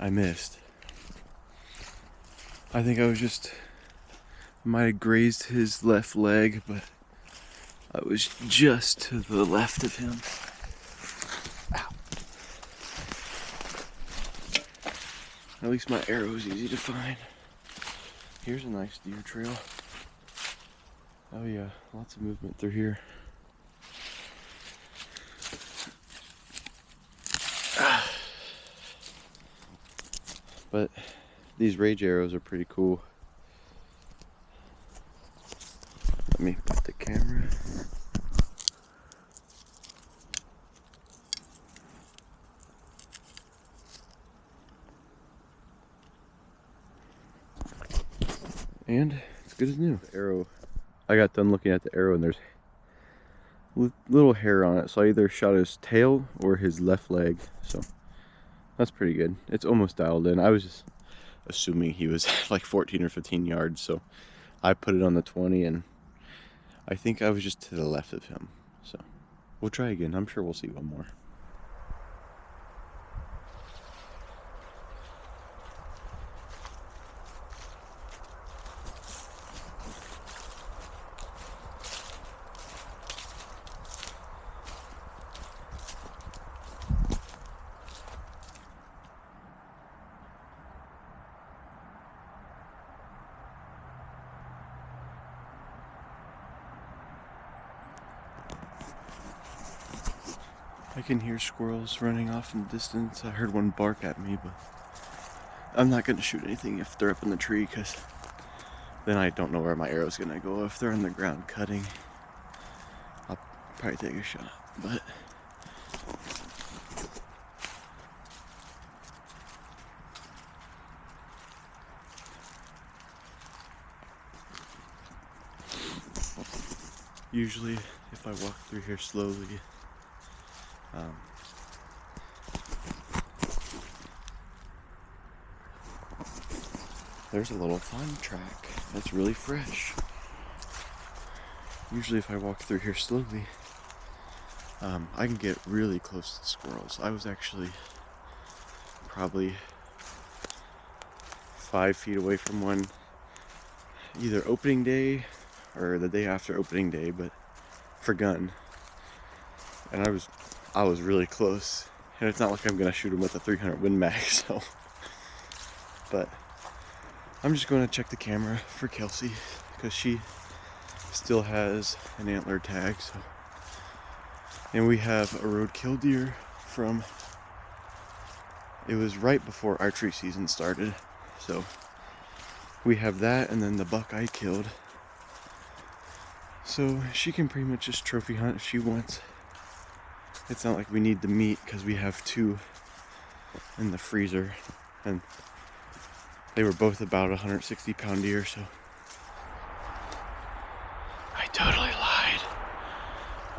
I missed. I think I might have grazed his left leg, but I was just to the left of him. Ow. At least my arrow is easy to find. Here's a nice deer trail. Oh yeah, lots of movement through here. But these rage arrows are pretty cool. Let me put the camera. And it's good as new. The arrow, I got done looking at the arrow and there's little hair on it, so I either shot his tail or his left leg, so that's pretty good. It's almost dialed in. I was just assuming he was like 14 or 15 yards, so I put it on the 20 and I think I was just to the left of him. So we'll try again. I'm sure we'll see one more. I can hear squirrels running off in the distance. I heard one bark at me, but I'm not going to shoot anything if they're up in the tree, because then I don't know where my arrow's going to go. If they're on the ground cutting, I'll probably take a shot, but usually if I walk through here slowly, there's a little fun track that's really fresh. Usually if I walk through here slowly, I can get really close to squirrels. I was actually probably 5 feet away from one either opening day or the day after opening day, but for gun. And I was really close. And it's not like I'm gonna shoot him with a 300 Win Mag, so. But I'm just going to check the camera for Kelsey because she still has an antler tag. So, and we have a roadkill deer from, it was right before archery season started. So we have that, and then the buck I killed. So she can pretty much just trophy hunt if she wants. It's not like we need the meat because we have 2 in the freezer, and they were both about 160-pound deer, so. I totally lied.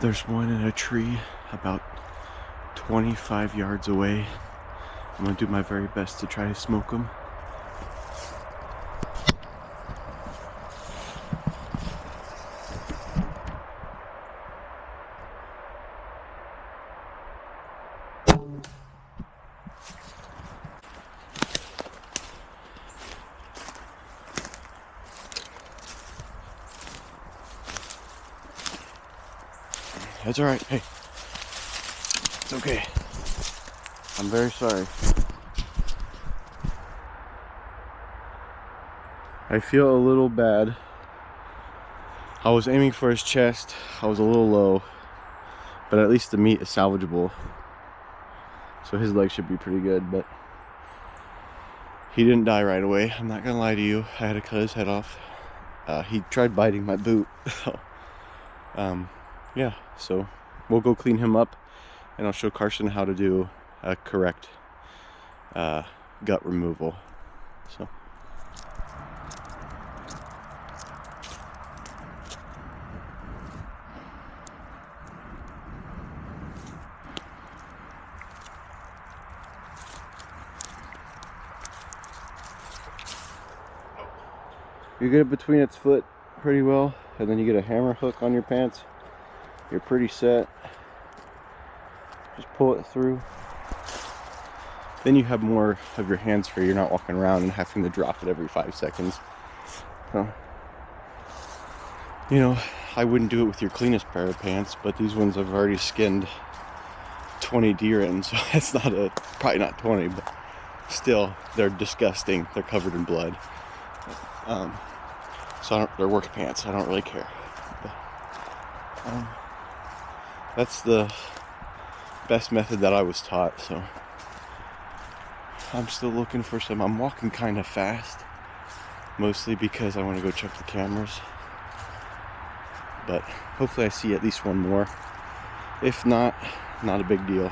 There's one in a tree about 25 yards away. I'm gonna do my very best to try to smoke them. That's alright, hey. It's okay. I'm very sorry. I feel a little bad. I was aiming for his chest. I was a little low, but at least the meat is salvageable. So his leg should be pretty good, but he didn't die right away. I'm not gonna lie to you. I had to cut his head off. He tried biting my boot. So, yeah, so we'll go clean him up and I'll show Carson how to do a correct gut removal. So. You get it between its foot pretty well, and then you get a hammer hook on your pants. You're pretty set. Just pull it through. then you have more of your hands free. You're not walking around and having to drop it every 5 seconds. So, you know, I wouldn't do it with your cleanest pair of pants, but these ones I've already skinned 20 deer in, so it's not probably not 20, but still, they're disgusting. They're covered in blood. So they're work pants. I don't really care. But, that's the best method that I was taught. So I'm still looking for some. I'm walking kind of fast, mostly because I want to go check the cameras. But hopefully I see at least one more. If not, not a big deal.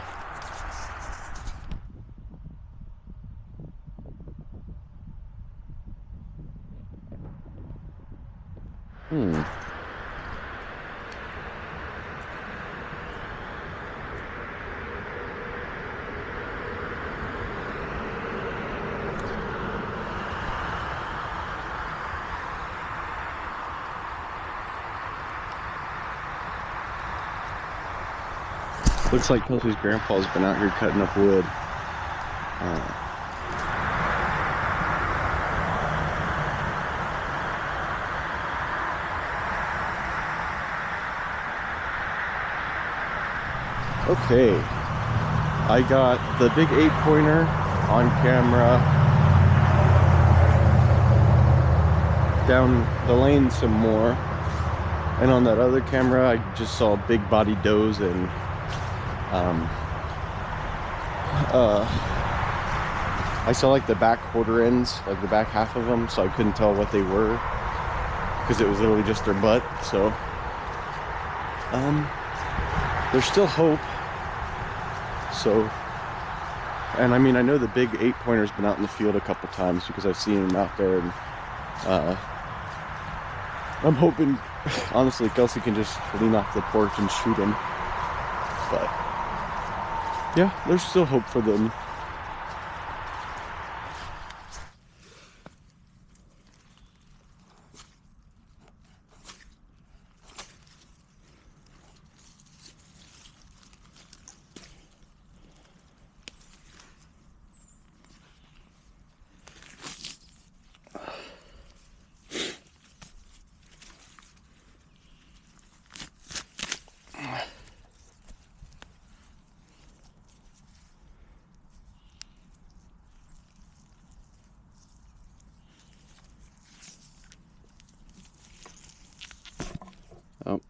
Looks like Kelsey's grandpa's been out here cutting up wood. Okay, I got the big 8-pointer on camera down the lane some more, and on that other camera I just saw big body does and I saw like the back quarter ends, like the back half of them, so I couldn't tell what they were because it was literally just their butt. So there's still hope. So, and I mean, I know the big 8-pointer's been out in the field a couple times because I've seen him out there, and I'm hoping, honestly, Kelsey can just lean off the porch and shoot him. But yeah, there's still hope for them. Oh.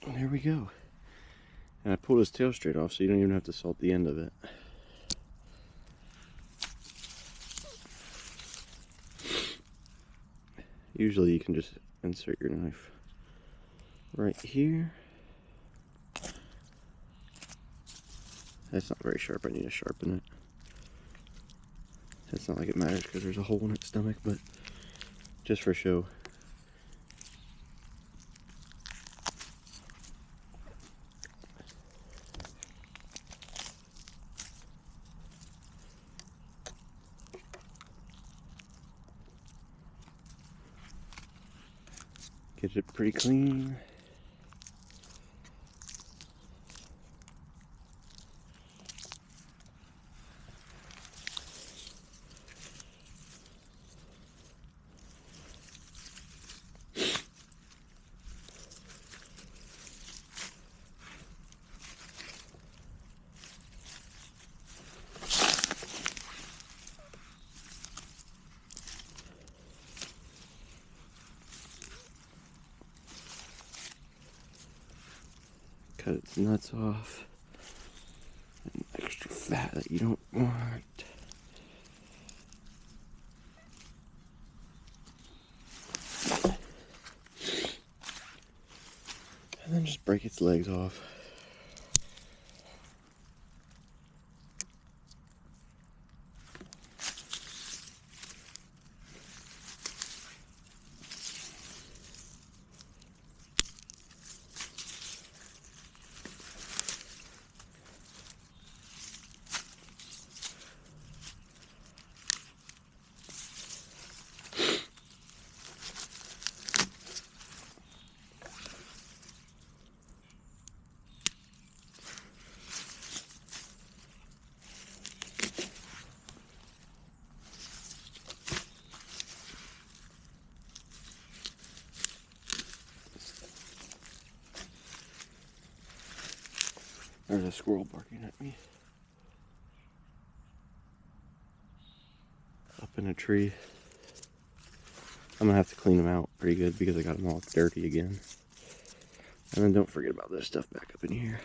There we go. And I pulled his tail straight off, so you don't even have to salt the end of it. Usually you can just insert your knife right here. That's not very sharp. I need to sharpen it. It's not like it matters because there's a hole in its stomach, but just for show. Get it pretty clean. Cut its nuts off. And extra fat that you don't want. And then just break its legs off. There's a squirrel barking at me. Up in a tree. I'm gonna have to clean them out pretty good because I got them all dirty again. And then don't forget about this stuff back up in here.